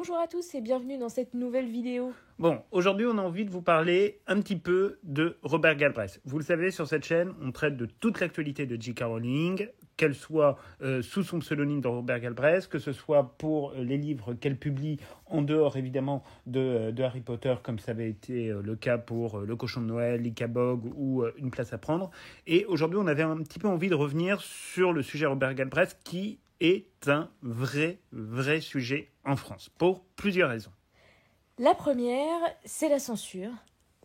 Bonjour à tous et bienvenue dans cette nouvelle vidéo. Bon, aujourd'hui on a envie de vous parler un petit peu de Robert Galbraith. Vous le savez, sur cette chaîne, on traite de toute l'actualité de J.K. Rowling, qu'elle soit sous son pseudonyme de Robert Galbraith, que ce soit pour les livres qu'elle publie en dehors évidemment de Harry Potter, comme ça avait été le cas pour Le Cochon de Noël, l'Icabog ou Une place à prendre. Et aujourd'hui on avait un petit peu envie de revenir sur le sujet Robert Galbraith qui est un vrai sujet en France, pour plusieurs raisons. La première, c'est la censure.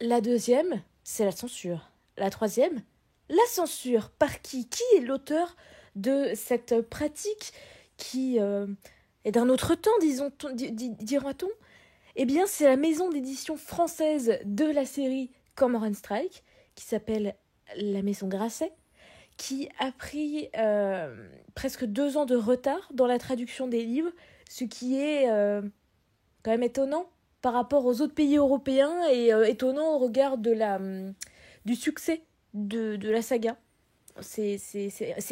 La deuxième, c'est la censure. La troisième, la censure. Par qui? Qui est l'auteur de cette pratique qui est d'un autre temps, dira-t-on? Eh bien, c'est la maison d'édition française de la série Cormoran Strike, qui s'appelle La Maison Grasset, qui a pris presque 2 ans de retard dans la traduction des livres, ce qui est quand même étonnant par rapport aux autres pays européens et étonnant au regard du succès de la saga. C'est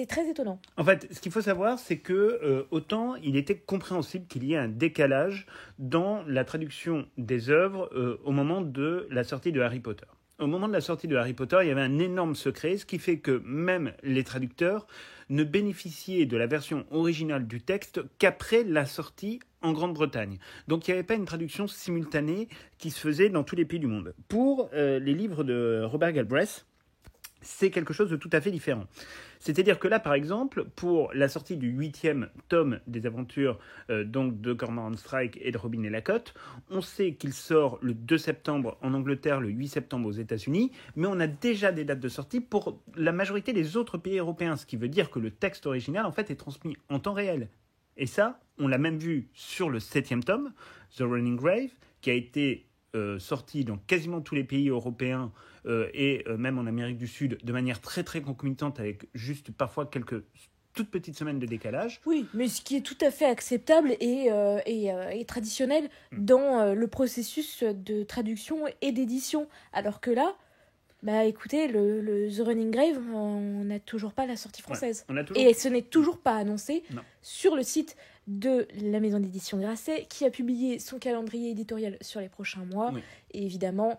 très étonnant. En fait, ce qu'il faut savoir, c'est que autant il était compréhensible qu'il y ait un décalage dans la traduction des œuvres au moment de la sortie de Harry Potter. Au moment de la sortie de Harry Potter, il y avait un énorme secret, ce qui fait que même les traducteurs ne bénéficiaient de la version originale du texte qu'après la sortie en Grande-Bretagne. Donc il n'y avait pas une traduction simultanée qui se faisait dans tous les pays du monde. Pour les livres de Robert Galbraith, c'est quelque chose de tout à fait différent. C'est-à-dire que là, par exemple, pour la sortie du 8e tome des aventures donc de Cormoran Strike et de Robin et la Cotte, on sait qu'il sort le 2 septembre en Angleterre, le 8 septembre aux États-Unis, mais on a déjà des dates de sortie pour la majorité des autres pays européens, ce qui veut dire que le texte original, en fait, est transmis en temps réel. Et ça, on l'a même vu sur le 7e tome, The Running Grave, qui a été sorti dans quasiment tous les pays européens et même en Amérique du Sud de manière très concomitante avec juste parfois quelques toutes petites semaines de décalage. Oui, mais ce qui est tout à fait acceptable et traditionnel dans le processus de traduction et d'édition. Alors que là, bah écoutez, le The Running Grave, on n'a toujours pas la sortie française. Ouais, et ce n'est toujours pas annoncé Non. sur le site de la maison d'édition Grasset, qui a publié son calendrier éditorial sur les prochains mois. Oui. Et évidemment,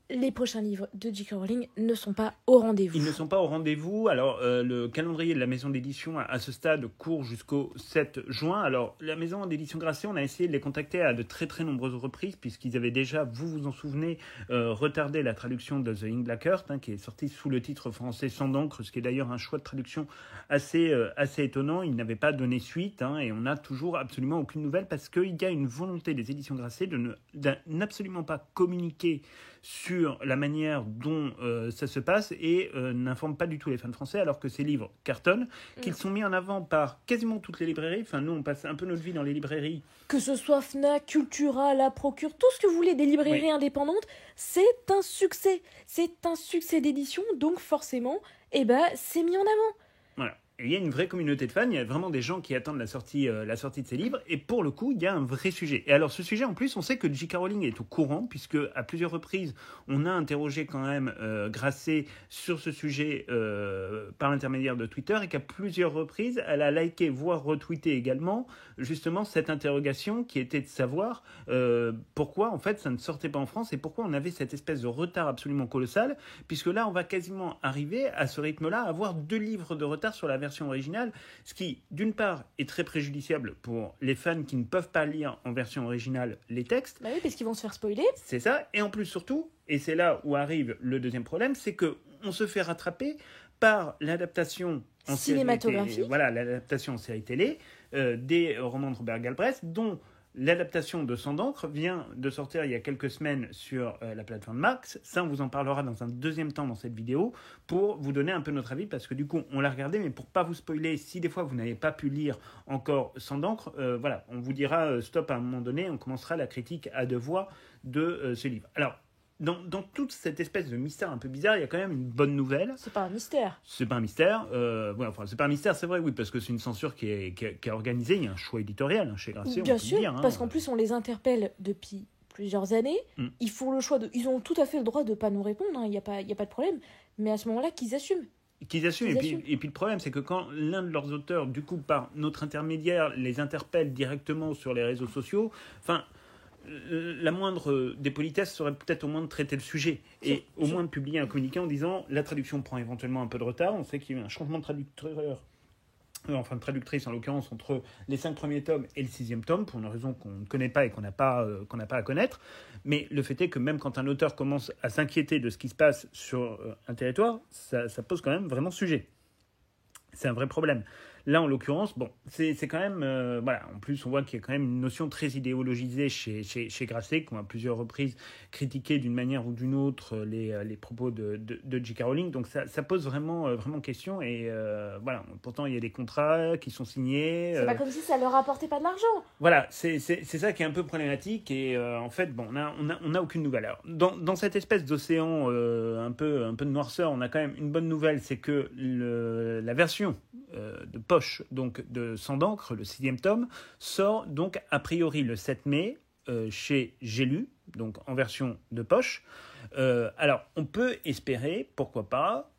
les prochains livres de J.K. Rowling ne sont pas au rendez-vous. Ils ne sont pas au rendez-vous. Alors, le calendrier de la maison d'édition, à ce stade, court jusqu'au 7 juin. Alors, la maison d'édition Grasset, on a essayé de les contacter à de très nombreuses reprises, puisqu'ils avaient déjà, vous vous en souvenez, retardé la traduction de The Ink Black Earth, qui est sortie sous le titre français Sang d'encre, ce qui est d'ailleurs un choix de traduction assez étonnant. Ils n'avaient pas donné suite, et on n'a toujours absolument aucune nouvelle, parce qu'il y a une volonté des éditions Grasset de n'absolument pas communiquer sur la manière dont ça se passe et n'informe pas du tout les fans français, alors que ces livres cartonnent, qu'ils sont mis en avant par quasiment toutes les librairies. Enfin, nous, on passe un peu notre vie dans les librairies. Que ce soit Fnac, Cultura, La Procure, tout ce que vous voulez, des librairies indépendantes, c'est un succès. C'est un succès d'édition, donc forcément, c'est mis en avant. Voilà. Et il y a une vraie communauté de fans, il y a vraiment des gens qui attendent la sortie de ces livres, et pour le coup, il y a un vrai sujet. Et alors, ce sujet, en plus, on sait que J.K. Rowling est au courant, puisque à plusieurs reprises, on a interrogé quand même Grasset sur ce sujet par l'intermédiaire de Twitter, et qu'à plusieurs reprises, elle a liké, voire retweeté également, justement, cette interrogation qui était de savoir pourquoi, en fait, ça ne sortait pas en France, et pourquoi on avait cette espèce de retard absolument colossal, puisque là, on va quasiment arriver à ce rythme-là, à avoir 2 livres de retard sur la version originale, ce qui, d'une part, est très préjudiciable pour les fans qui ne peuvent pas lire en version originale les textes. Bah oui, parce qu'ils vont se faire spoiler. C'est ça, et en plus, surtout, et c'est là où arrive le deuxième problème, c'est qu'on se fait rattraper par l'adaptation en cinématographique. L'adaptation en série télé des romans de Robert Galbraith, dont l'adaptation de Sang d'encre vient de sortir il y a quelques semaines sur la plateforme Max. Ça, on vous en parlera dans un deuxième temps dans cette vidéo pour vous donner un peu notre avis, parce que du coup, on l'a regardé, mais pour pas vous spoiler, si des fois vous n'avez pas pu lire encore Sang d'encre, on vous dira stop à un moment donné, on commencera la critique à 2 voix de ce livre. Alors, dans toute cette espèce de mystère un peu bizarre, il y a quand même une bonne nouvelle. C'est pas un mystère. C'est pas un mystère. C'est pas un mystère, c'est vrai, oui, parce que c'est une censure qui est organisée. Il y a un choix éditorial chez Grasset. Bien sûr, parce qu'en plus, on les interpelle depuis plusieurs années. Ils font le choix ils ont tout à fait le droit de pas nous répondre. Il n'y a pas de problème. Mais à ce moment-là, qu'ils assument. Qu'ils assument. Et puis le problème, c'est que quand l'un de leurs auteurs, du coup, par notre intermédiaire, les interpelle directement sur les réseaux sociaux, enfin, la moindre des politesses serait peut-être au moins de traiter le sujet et au moins de publier un communiqué en disant la traduction prend éventuellement un peu de retard. On sait qu'il y a eu un changement de traducteur. Enfin de traductrice en l'occurrence, entre les 5 premiers tomes et le 6e tome, pour une raison qu'on ne connaît pas et qu'on n'a pas à connaître. Mais le fait est que même quand un auteur commence à s'inquiéter de ce qui se passe sur un territoire, ça pose quand même vraiment sujet. C'est un vrai problème. Là, en l'occurrence, bon, c'est quand même... voilà. En plus, on voit qu'il y a quand même une notion très idéologisée chez Grasset, qui ont à plusieurs reprises critiqué d'une manière ou d'une autre les propos de J.K. Rowling. Donc ça pose vraiment question. Et voilà. Pourtant, il y a des contrats qui sont signés. C'est pas comme si ça leur apportait pas de l'argent. Voilà, c'est ça qui est un peu problématique. Et en fait, bon, on a aucune nouvelle. Alors, dans cette espèce d'océan un peu de noirceur, on a quand même une bonne nouvelle, c'est que la version de poche donc de Sang d'encre, le 6e tome, sort donc a priori le 7 mai chez J'ai lu, donc en version de poche. Alors, on peut espérer, pourquoi pas,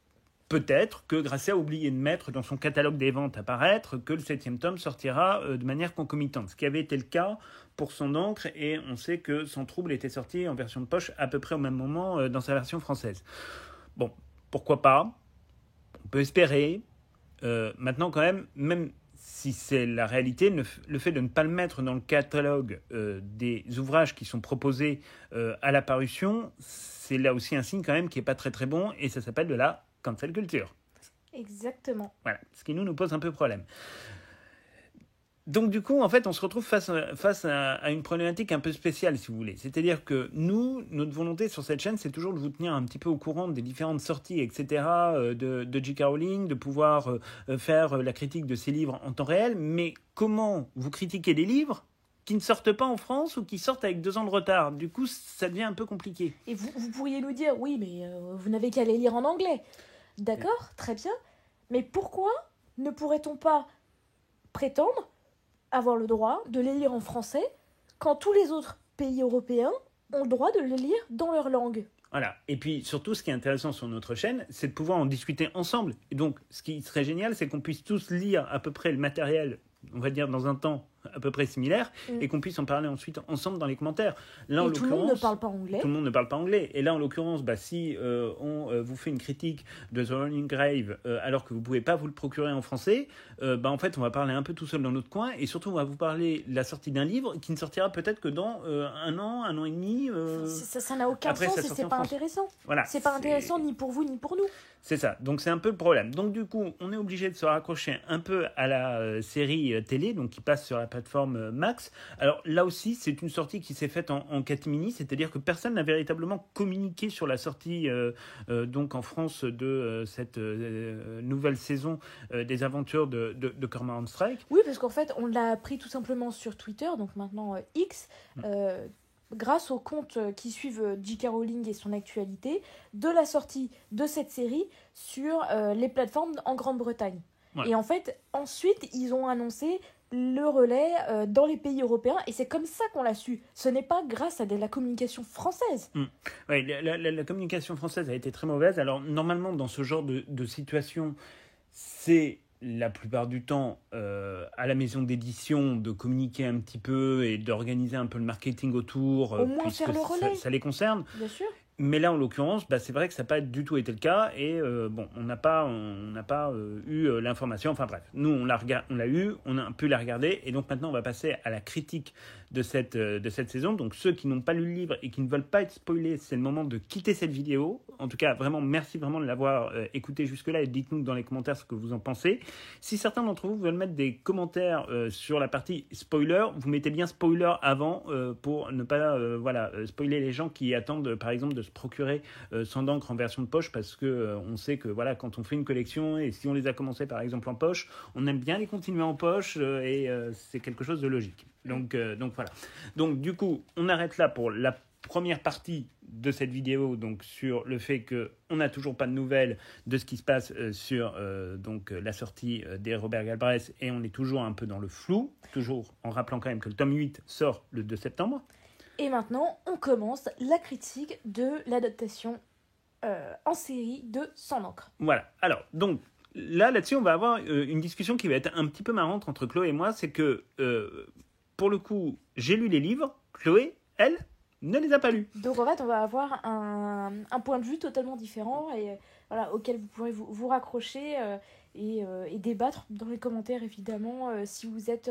peut-être que Grasset a oublié de mettre dans son catalogue des ventes à paraître que le 7e tome sortira de manière concomitante, ce qui avait été le cas pour Sang d'encre, et on sait que Sans trouble était sorti en version de poche à peu près au même moment dans sa version française. Bon, pourquoi pas, on peut espérer. Maintenant, quand même si c'est la réalité, le fait de ne pas le mettre dans le catalogue des ouvrages qui sont proposés à la parution, c'est là aussi un signe quand même qui n'est pas très très bon, et ça s'appelle de la cancel culture. Exactement. Voilà, ce qui nous pose un peu problème. Donc du coup, en fait, on se retrouve face à une problématique un peu spéciale, si vous voulez. C'est-à-dire que notre volonté sur cette chaîne, c'est toujours de vous tenir un petit peu au courant des différentes sorties, etc., de J.K. Rowling, de pouvoir faire la critique de ses livres en temps réel. Mais comment vous critiquez des livres qui ne sortent pas en France ou qui sortent avec 2 ans de retard? Du coup, ça devient un peu compliqué. Et vous pourriez nous dire, oui, mais vous n'avez qu'à les lire en anglais. D'accord, très bien. Mais pourquoi ne pourrait-on pas prétendre avoir le droit de les lire en français quand tous les autres pays européens ont le droit de les lire dans leur langue? Voilà. Et puis surtout, ce qui est intéressant sur notre chaîne, c'est de pouvoir en discuter ensemble. Et donc, ce qui serait génial, c'est qu'on puisse tous lire à peu près le matériel, on va dire dans un temps à peu près similaire, et qu'on puisse en parler ensuite ensemble dans les commentaires. Là, et tout le monde ne parle pas anglais. Tout le monde ne parle pas anglais. Et là, en l'occurrence, si on vous fait une critique de The Running Grave alors que vous ne pouvez pas vous le procurer en français, en fait, on va parler un peu tout seul dans notre coin, et surtout, on va vous parler de la sortie d'un livre qui ne sortira peut-être que dans 1 an et demi. Ça n'a aucun sens et c'est pas intéressant. Voilà, c'est pas intéressant ni pour vous ni pour nous. C'est ça, donc c'est un peu le problème. Donc du coup, on est obligé de se raccrocher un peu à la série télé, donc qui passe sur la plateforme Max. Alors là aussi, c'est une sortie qui s'est faite en catimini, c'est-à-dire que personne n'a véritablement communiqué sur la sortie donc en France de cette nouvelle saison des aventures de Cormoran Strike. Oui, parce qu'en fait, on l'a appris tout simplement sur Twitter, donc maintenant X, grâce aux comptes qui suivent J.K. Rowling et son actualité, de la sortie de cette série sur les plateformes en Grande-Bretagne. Ouais. Et en fait, ensuite, ils ont annoncé le relais dans les pays européens, et c'est comme ça qu'on l'a su. Ce n'est pas grâce à de la communication française. Oui, la communication française a été très mauvaise. Alors, normalement, dans ce genre de situation, c'est la plupart du temps à la maison d'édition de communiquer un petit peu et d'organiser un peu le marketing autour, au moins faire le relais. Ça les concerne. Bien sûr. Mais là, en l'occurrence, c'est vrai que ça n'a pas du tout été le cas, et on n'a pas eu l'information. Enfin bref, nous on l'a eu, on a pu la regarder, et donc maintenant on va passer à la critique de cette saison. Donc ceux qui n'ont pas lu le livre et qui ne veulent pas être spoilés, c'est le moment de quitter cette vidéo. En tout cas, vraiment merci vraiment de l'avoir écouté jusque-là, et dites-nous dans les commentaires ce que vous en pensez. Si certains d'entre vous veulent mettre des commentaires sur la partie spoiler, vous mettez bien spoiler avant pour ne pas spoiler les gens qui attendent par exemple de se procurer Sang d'encre en version de poche, parce que on sait que quand on fait une collection, et si on les a commencés par exemple en poche, on aime bien les continuer en poche, et c'est quelque chose de logique. Donc voilà. Donc du coup, on arrête là pour la première partie de cette vidéo, donc sur le fait qu'on n'a toujours pas de nouvelles de ce qui se passe sur la sortie des Robert Galbraith, et on est toujours un peu dans le flou, toujours en rappelant quand même que le tome 8 sort le 2 septembre. Et maintenant, on commence la critique de l'adaptation en série de Sang d'encre. Voilà. Alors, donc, là-dessus, on va avoir une discussion qui va être un petit peu marrante entre Chloé et moi. C'est que, pour le coup, j'ai lu les livres. Chloé, elle, ne les a pas lus. Donc en fait, on va avoir un point de vue totalement différent et voilà, auquel vous pourrez vous raccrocher et débattre dans les commentaires, évidemment, si vous êtes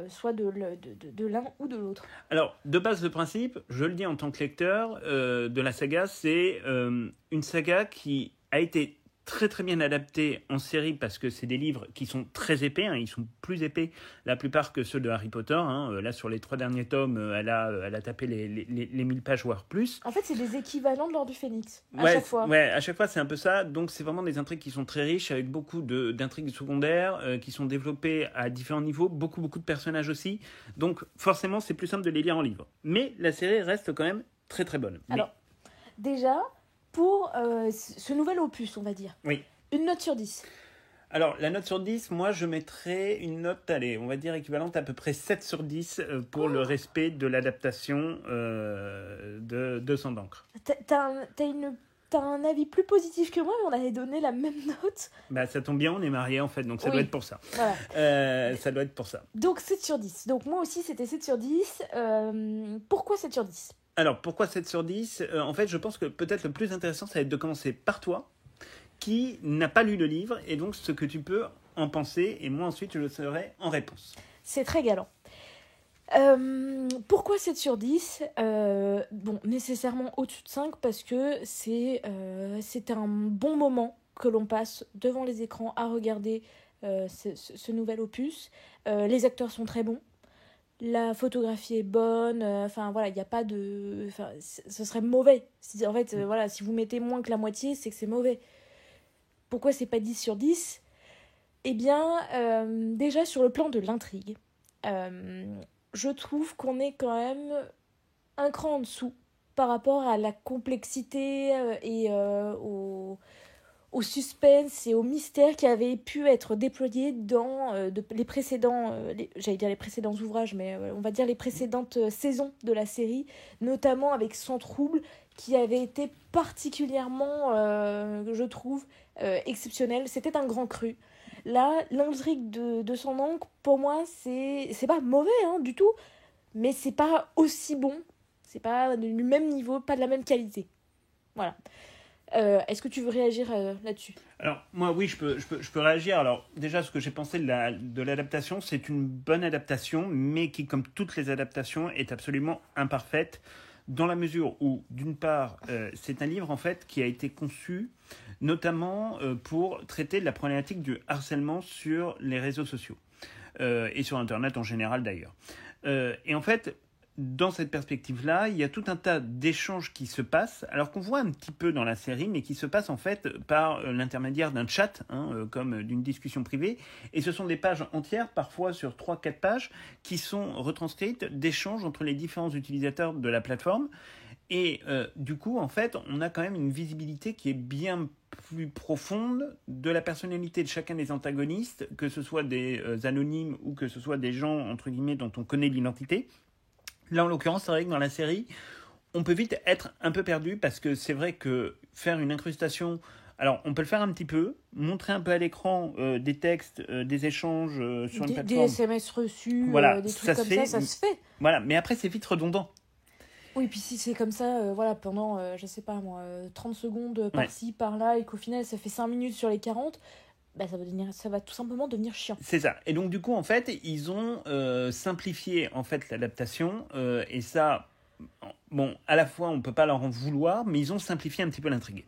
soit de l'un ou de l'autre. Alors, de base, le principe, je le dis en tant que lecteur de la saga, c'est une saga qui a été très très bien adaptée en série parce que c'est des livres qui sont très épais, hein, ils sont plus épais la plupart que ceux de Harry Potter. Hein. Là, sur les 3 derniers tomes, elle a tapé les 1000 pages, voire plus. En fait, c'est des équivalents de l'Ordre du Phénix, chaque fois. Ouais, à chaque fois, c'est un peu ça. Donc, c'est vraiment des intrigues qui sont très riches, avec beaucoup d'intrigues secondaires qui sont développées à différents niveaux, beaucoup de personnages aussi. Donc, forcément, c'est plus simple de les lire en livre. Mais la série reste quand même très très bonne. Alors, déjà, pour ce nouvel opus, on va dire, oui. Une note sur 10. Alors, la note sur 10, moi, je mettrais une note, allez, on va dire équivalente à peu près 7 sur 10 pour le respect de l'adaptation de Sang d'encre. T'as un avis plus positif que moi, mais on avait donné la même note. Bah, ça tombe bien, on est mariés, en fait, donc ça doit être pour ça. Voilà. Ça doit être pour ça. Donc, 7 sur 10. Donc, moi aussi, c'était 7 sur 10. Pourquoi 7 sur 10 ? Alors, pourquoi 7 sur 10 ? En fait, je pense que peut-être le plus intéressant, ça va être de commencer par toi, qui n'a pas lu le livre, et donc ce que tu peux en penser, et moi ensuite je le saurai en réponse. C'est très galant. Pourquoi 7 sur 10 ? Bon, nécessairement au-dessus de 5, parce que c'est un bon moment que l'on passe devant les écrans à regarder ce nouvel opus. Les acteurs sont très bons. La photographie est bonne, enfin voilà, il n'y a pas de... ce serait mauvais. En fait, voilà, si vous mettez moins que la moitié, c'est que c'est mauvais. Pourquoi c'est pas 10 sur 10 ? Eh bien, déjà sur le plan de l'intrigue, je trouve qu'on est quand même un cran en dessous par rapport à la complexité et au suspense et au mystère qui avait pu être déployé dans les précédents, j'allais dire les précédents ouvrages, mais on va dire les précédentes saisons de la série, notamment avec Sans Trouble, qui avait été particulièrement, je trouve, exceptionnel. C'était un grand cru. Là, l'intrigue de Sang d'encre, pour moi, c'est pas mauvais hein, du tout, mais c'est pas aussi bon, c'est pas du même niveau, pas de la même qualité. Voilà. Est-ce que tu veux réagir là-dessus ? Alors, moi, oui, je peux réagir. Alors, déjà, ce que j'ai pensé de l'adaptation, c'est une bonne adaptation, mais qui, comme toutes les adaptations, est absolument imparfaite, dans la mesure où, d'une part, c'est un livre, en fait, qui a été conçu notamment pour traiter de la problématique du harcèlement sur les réseaux sociaux, et sur Internet en général, d'ailleurs. Et en fait... Dans cette perspective-là, il y a tout un tas d'échanges qui se passent, alors qu'on voit un petit peu dans la série, mais qui se passent en fait par l'intermédiaire d'un chat, comme d'une discussion privée. Et ce sont des pages entières, parfois sur 3-4 pages, qui sont retranscrites d'échanges entre les différents utilisateurs de la plateforme. Et du coup, en fait, on a quand même une visibilité qui est bien plus profonde de la personnalité de chacun des antagonistes, que ce soit des anonymes ou que ce soit des gens, entre guillemets, dont on connaît l'identité. Là, en l'occurrence, c'est vrai que dans la série, on peut vite être un peu perdu parce que c'est vrai que faire une incrustation... Alors, on peut le faire un petit peu, montrer un peu à l'écran des textes, des échanges sur une plateforme. Des SMS reçus, voilà, des trucs comme ça se fait. Voilà, mais après, c'est vite redondant. Oui, puis si c'est comme ça, voilà, pendant, je sais pas moi, 30 secondes par-ci, par-là, et qu'au final, ça fait 5 minutes sur les 40... Bah, ça va tout simplement devenir chiant. C'est ça. Et donc, du coup, en fait, ils ont simplifié en fait, l'adaptation. Et ça, bon, à la fois, on ne peut pas leur en vouloir, mais ils ont simplifié un petit peu l'intrigue.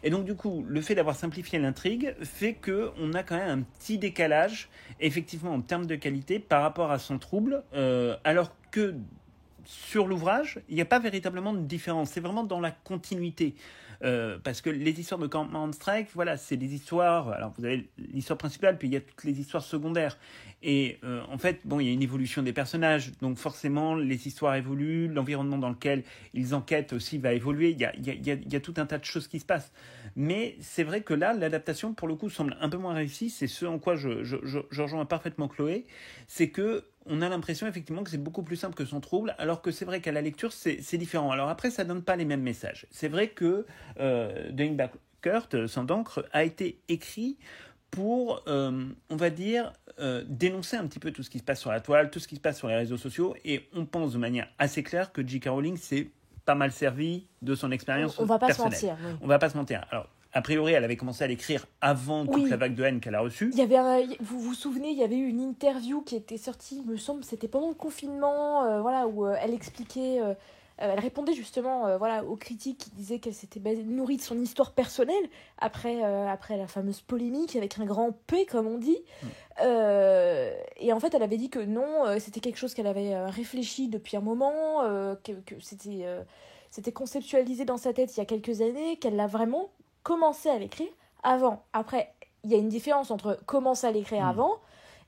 Et donc, du coup, le fait d'avoir simplifié l'intrigue fait qu'on a quand même un petit décalage, effectivement, en termes de qualité, par rapport à Sans Trouble, alors que sur l'ouvrage, il n'y a pas véritablement de différence. C'est vraiment dans la continuité. Parce que les histoires de Campement on Strike, voilà, c'est des histoires. Alors vous avez l'histoire principale, puis il y a toutes les histoires secondaires. Et en fait, bon, il y a une évolution des personnages, donc forcément les histoires évoluent, l'environnement dans lequel ils enquêtent aussi va évoluer. Il y a tout un tas de choses qui se passent. Mais c'est vrai que là, l'adaptation pour le coup semble un peu moins réussie. C'est ce en quoi je rejoins parfaitement Chloé, c'est que on a l'impression effectivement que c'est beaucoup plus simple que Son trouble, alors que c'est vrai qu'à la lecture, c'est différent. Alors après, ça donne pas les mêmes messages. C'est vrai que Doing Backward, Sang d'encre, a été écrit pour, on va dire, dénoncer un petit peu tout ce qui se passe sur la toile, tout ce qui se passe sur les réseaux sociaux, et on pense de manière assez claire que J.K. Rowling s'est pas mal servi de son expérience personnelle. On va pas se mentir. Oui. On va pas se mentir. Alors, a priori, elle avait commencé à l'écrire avant toute la vague de haine qu'elle a reçue. Il y avait vous vous souvenez, il y avait eu une interview qui était sortie, il me semble, c'était pendant le confinement, voilà, où elle expliquait, elle répondait justement, voilà, aux critiques qui disaient qu'elle s'était nourrie de son histoire personnelle après la fameuse polémique avec un grand P, comme on dit. Et en fait, elle avait dit que non, c'était quelque chose qu'elle avait réfléchi depuis un moment, que c'était conceptualisé dans sa tête il y a quelques années, qu'elle l'a vraiment commencer à l'écrire avant. Après, il y a une différence entre commencer à l'écrire avant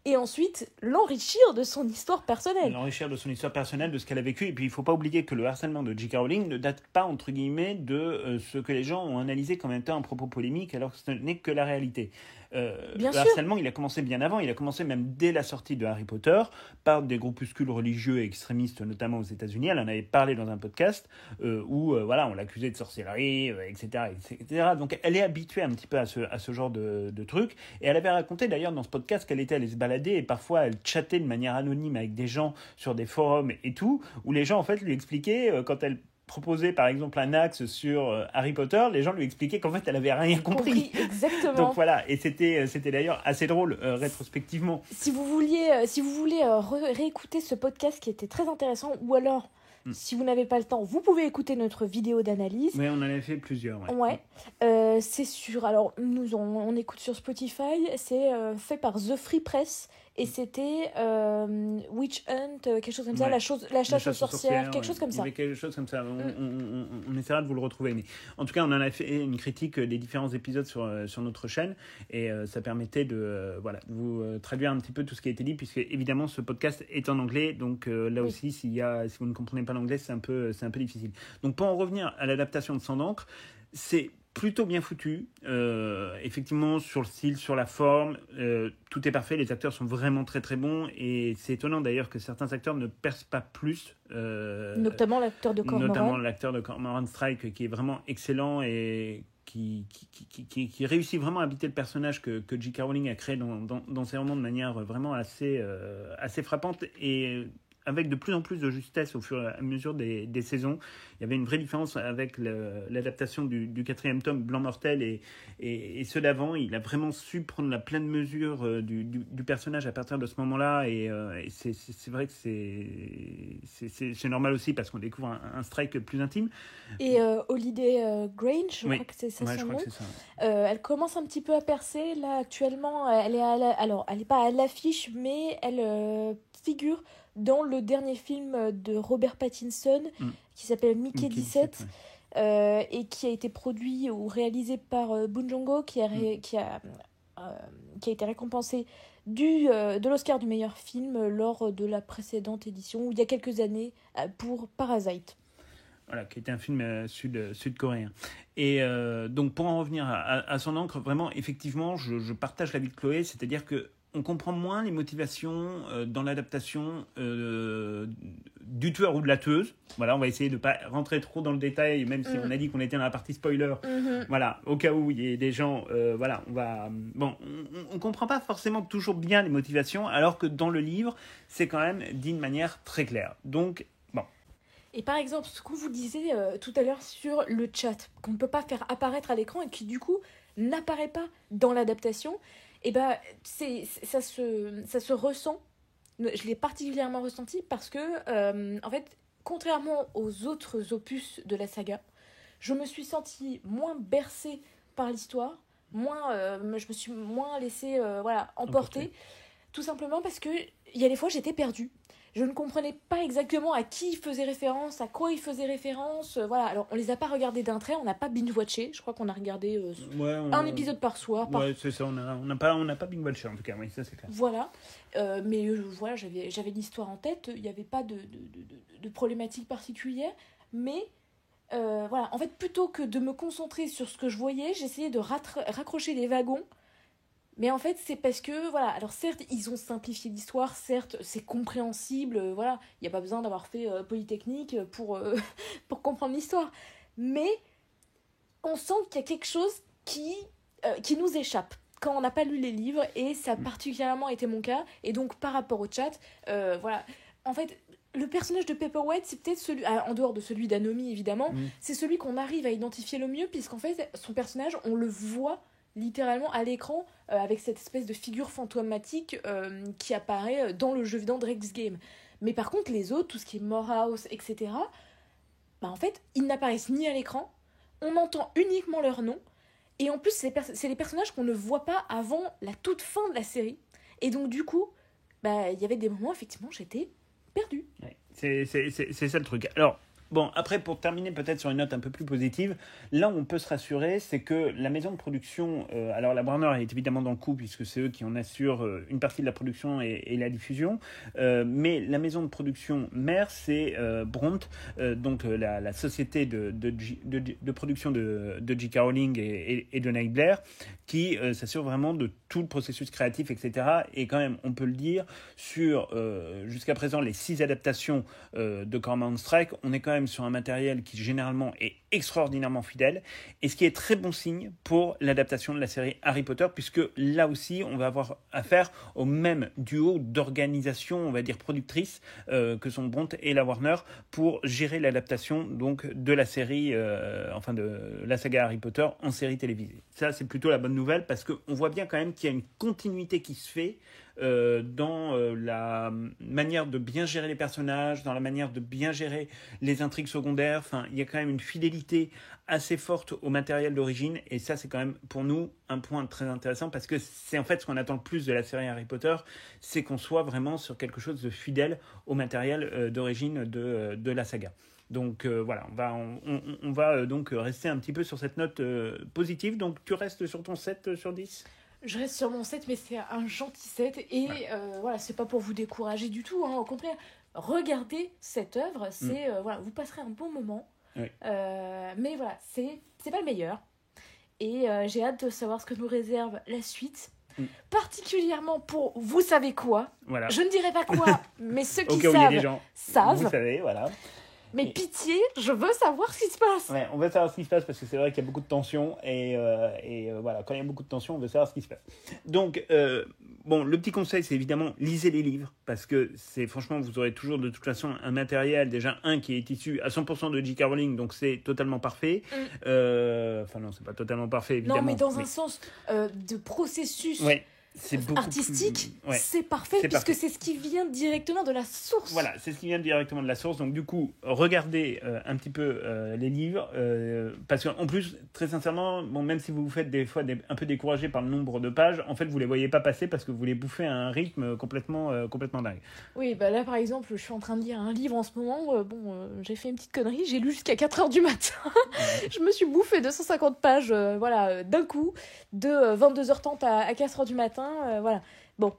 et ensuite l'enrichir de son histoire personnelle. L'enrichir de son histoire personnelle, de ce qu'elle a vécu. Et puis, il ne faut pas oublier que le harcèlement de J.K. Rowling ne date pas, entre guillemets, de ce que les gens ont analysé comme étant un propos polémique, alors que ce n'est que la réalité. Le harcèlement, il a commencé bien avant. Il a commencé même dès la sortie de Harry Potter par des groupuscules religieux et extrémistes, notamment aux États-Unis. Elle en avait parlé dans un podcast où voilà, on l'accusait de sorcellerie, etc., etc. Donc, elle est habituée un petit peu à ce genre de trucs. Et elle avait raconté d'ailleurs dans ce podcast qu'elle était allée se balader et parfois elle chattait de manière anonyme avec des gens sur des forums et tout, où les gens en fait lui expliquaient quand elle proposait par exemple un axe sur Harry Potter, les gens lui expliquaient qu'en fait elle avait rien compris. Exactement. Donc voilà, et c'était d'ailleurs assez drôle rétrospectivement. Si vous voulez réécouter ce podcast qui était très intéressant, ou alors si vous n'avez pas le temps, vous pouvez écouter notre vidéo d'analyse. Oui, on en avait fait plusieurs. C'est sur, alors nous on écoute sur Spotify, c'est fait par The Free Press. Et c'était Witch Hunt, quelque chose comme ça, la chasse aux sorcières, quelque chose comme ça. Quelque chose comme ça. On essaiera de vous le retrouver. Mais en tout cas, on en a fait une critique des différents épisodes sur notre chaîne. Et ça permettait de vous traduire un petit peu tout ce qui a été dit, puisque évidemment, ce podcast est en anglais. Donc là aussi, si vous ne comprenez pas l'anglais, c'est un peu difficile. Donc pour en revenir à l'adaptation de Sang d'encre, c'est plutôt bien foutu, effectivement sur le style, sur la forme, tout est parfait, les acteurs sont vraiment très très bons et c'est étonnant d'ailleurs que certains acteurs ne percent pas plus. Notamment l'acteur de Cormoran. Notamment l'acteur de Cormoran Strike qui est vraiment excellent et qui réussit vraiment à habiter le personnage que J.K. Rowling a créé dans ses romans de manière vraiment assez frappante et avec de plus en plus de justesse au fur et à mesure des saisons. Il y avait une vraie différence avec l'adaptation du 4e tome, Blanc Mortel, et ceux d'avant. Il a vraiment su prendre la pleine mesure du personnage à partir de ce moment-là, et c'est vrai que c'est normal aussi, parce qu'on découvre un Strike plus intime. Et Holiday Grange, je crois que c'est ça son nom. Elle commence un petit peu à percer, là, actuellement. Elle est pas à l'affiche, mais elle figure dans le dernier film de Robert Pattinson qui s'appelle Mickey 17 et qui a été produit ou réalisé par Bong Joon-ho qui a été récompensé de l'Oscar du meilleur film lors de la précédente édition, ou il y a quelques années, pour Parasite. Voilà, qui était un film sud-coréen. Et donc pour en revenir à Sang d'encre, vraiment, effectivement, je partage l'avis de Chloé, c'est-à-dire que on comprend moins les motivations dans l'adaptation du tueur ou de la tueuse. Voilà, on va essayer de ne pas rentrer trop dans le détail, même si on a dit qu'on était dans la partie spoiler. Voilà, au cas où il y ait des gens... on ne comprend pas forcément toujours bien les motivations, alors que dans le livre, c'est quand même dit de manière très claire. Donc, bon. Et par exemple, ce qu'on vous disait tout à l'heure sur le chat, qu'on ne peut pas faire apparaître à l'écran et qui du coup n'apparaît pas dans l'adaptation, et ça se ressent. Je l'ai particulièrement ressenti parce que, en fait, contrairement aux autres opus de la saga, je me suis sentie moins bercée par l'histoire, je me suis moins laissée emporter, tout simplement parce que il y a des fois j'étais perdue. Je ne comprenais pas exactement à qui il faisait référence, à quoi il faisait référence. Voilà, alors on les a pas regardés d'un trait, on n'a pas binge-watché. Je crois qu'on a regardé un épisode par soir. Ouais, c'est ça, on n'a pas binge-watché en tout cas, oui, ça c'est clair. Voilà, voilà, j'avais l'histoire en tête, il n'y avait pas de problématique particulière, mais voilà, en fait, plutôt que de me concentrer sur ce que je voyais, j'essayais de raccrocher les wagons Mais en fait, c'est parce que, voilà, alors certes, ils ont simplifié l'histoire, certes, c'est compréhensible, voilà, il n'y a pas besoin d'avoir fait Polytechnique pour comprendre l'histoire. Mais on sent qu'il y a quelque chose qui nous échappe quand on n'a pas lu les livres, et ça a particulièrement été mon cas. Et donc, par rapport au chat, voilà, en fait, le personnage de Paperwhite, c'est peut-être celui, en dehors de celui d'Anomi évidemment, c'est celui qu'on arrive à identifier le mieux, puisqu'en fait, son personnage, on le voit littéralement à l'écran avec cette espèce de figure fantomatique qui apparaît dans le jeu vidéo Drake's Game. Mais par contre, les autres, tout ce qui est Morehouse, etc., bah en fait, ils n'apparaissent ni à l'écran, on entend uniquement leur nom, et en plus, c'est les personnages qu'on ne voit pas avant la toute fin de la série. Et donc, du coup, bah, y avait des moments, effectivement, j'étais perdue. Ouais, c'est ça le truc. Alors, bon, après, pour terminer peut-être sur une note un peu plus positive, là où on peut se rassurer, c'est que la maison de production, alors la Warner est évidemment dans le coup, puisque c'est eux qui en assurent une partie de la production et la diffusion, mais la maison de production mère, c'est Bront, donc la société de production de J.K. Rowling et de Nate Blair, qui s'assure vraiment de tout le processus créatif, etc. Et quand même, on peut le dire, sur jusqu'à présent les 6 adaptations de Cormoran Strike, on est quand même sur un matériel qui généralement est extraordinairement fidèle, et ce qui est très bon signe pour l'adaptation de la série Harry Potter, puisque là aussi on va avoir affaire au même duo d'organisation, on va dire productrice, que sont Bront et la Warner, pour gérer l'adaptation donc de la série, enfin de la saga Harry Potter en série télévisée. Ça, c'est plutôt la bonne nouvelle, parce qu'on voit bien quand même qu'il y a une continuité qui se fait dans la manière de bien gérer les personnages, dans la manière de bien gérer les intrigues secondaires. Enfin, il y a quand même une fidélité assez forte au matériel d'origine, et ça, c'est quand même pour nous un point très intéressant, parce que c'est en fait ce qu'on attend le plus de la série Harry Potter, c'est qu'on soit vraiment sur quelque chose de fidèle au matériel d'origine de la saga. Donc voilà, on va donc rester un petit peu sur cette note positive. Donc tu restes sur ton 7 sur 10 ? Je reste sur mon 7, mais c'est un gentil 7. Et voilà, c'est pas pour vous décourager du tout, hein, au contraire. Regardez cette œuvre, voilà, vous passerez un bon moment. Oui. Mais voilà, c'est pas le meilleur. Et j'ai hâte de savoir ce que nous réserve la suite. Particulièrement pour vous savez quoi. Voilà. Je ne dirai pas quoi, mais ceux qui savent. Vous savez, voilà. Mais pitié, je veux savoir ce qui se passe. Ouais, on veut savoir ce qui se passe, parce que c'est vrai qu'il y a beaucoup de tension, et voilà, quand il y a beaucoup de tension, on veut savoir ce qui se passe. Donc, bon, le petit conseil, c'est évidemment lisez les livres, parce que franchement, vous aurez toujours de toute façon un matériel, déjà qui est issu à 100% de J.K. Rowling, donc c'est totalement parfait. Enfin non, c'est pas totalement parfait, évidemment. Non, mais dans un sens de processus. Ouais. Artistique, c'est parfait, puisque c'est ce qui vient directement de la source. Voilà, c'est ce qui vient directement de la source. Donc du coup, regardez un petit peu les livres, parce qu'en plus, très sincèrement, bon, même si vous vous faites des fois un peu découragé par le nombre de pages, en fait, vous les voyez pas passer, parce que vous les bouffez à un rythme complètement dingue. Oui, bah là, par exemple, je suis en train de lire un livre en ce moment. J'ai fait une petite connerie, j'ai lu jusqu'à 4h du matin. Je me suis bouffé 250 pages voilà, d'un coup, de 22h30 à 4h du matin. Voilà. Bon,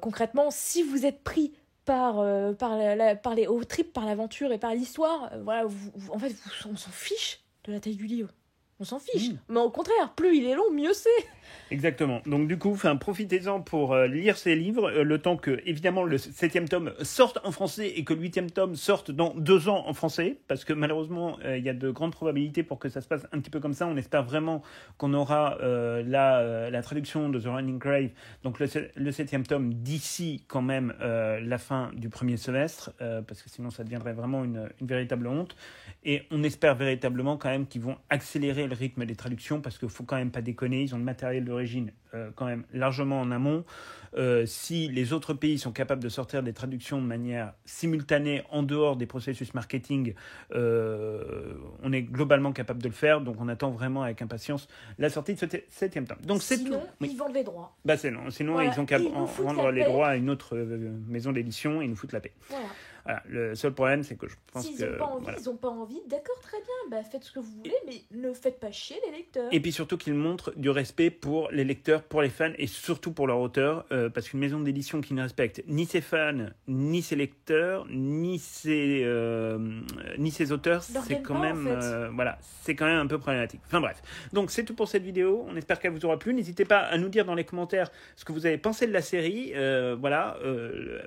concrètement, si vous êtes pris par les hauts trips, par l'aventure et par l'histoire, voilà, en fait, on s'en fiche de la taille du livre. On s'en fiche. Mais au contraire, plus il est long, mieux c'est. Exactement. Donc du coup, profitez-en pour lire ces livres, le temps que, évidemment, le 7e tome sorte en français et que le 8e tome sorte dans 2 ans en français, parce que malheureusement, il y a de grandes probabilités pour que ça se passe un petit peu comme ça. On espère vraiment qu'on aura la traduction de The Running Grave, donc le 7e tome, d'ici quand même la fin du premier semestre, parce que sinon ça deviendrait vraiment une véritable honte. Et on espère véritablement quand même qu'ils vont accélérer le rythme des traductions, parce qu'il ne faut quand même pas déconner, ils ont le matériel d'origine quand même largement en amont. Si les autres pays sont capables de sortir des traductions de manière simultanée en dehors des processus marketing, on est globalement capable de le faire. Donc on attend vraiment avec impatience la sortie de ce 7e tome. Donc sinon, c'est tout. Ils vendent les droits. Sinon voilà, ils ont qu'à vendre les droits à une autre maison d'édition et ils nous foutent la paix. Voilà. Voilà, le seul problème, c'est que je pense S'ils que... n'ont pas envie, voilà. ils n'ont pas envie. D'accord, très bien. Faites ce que vous voulez, mais ne faites pas chier les lecteurs. Et puis surtout qu'ils montrent du respect pour les lecteurs, pour les fans et surtout pour leur auteur, parce qu'une maison d'édition qui ne respecte ni ses fans, ni ses lecteurs, ni ses auteurs, c'est quand même, voilà, c'est quand même un peu problématique. Enfin bref. Donc c'est tout pour cette vidéo. On espère qu'elle vous aura plu. N'hésitez pas à nous dire dans les commentaires ce que vous avez pensé de la série. Voilà.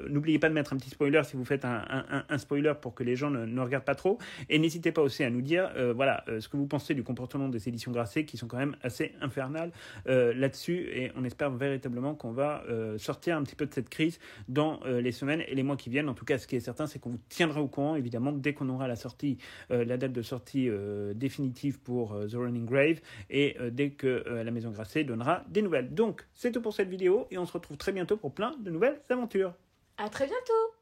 N'oubliez pas de mettre un petit spoiler si vous faites un spoiler pour que les gens ne regardent pas trop. Et n'hésitez pas aussi à nous dire, voilà, ce que vous pensez du comportement des éditions Grasset qui sont quand même assez infernales là-dessus. Et on espère véritablement qu'on va sortir un petit peu de cette crise dans les semaines et les mois qui viennent. En tout cas, ce qui est certain, c'est qu'on vous tiendra au courant, évidemment, dès qu'on aura la sortie, la date de sortie définitive pour The Running Grave et dès que la maison Grasset donnera des nouvelles. Donc, c'est tout pour cette vidéo et on se retrouve très bientôt pour plein de nouvelles aventures. À très bientôt.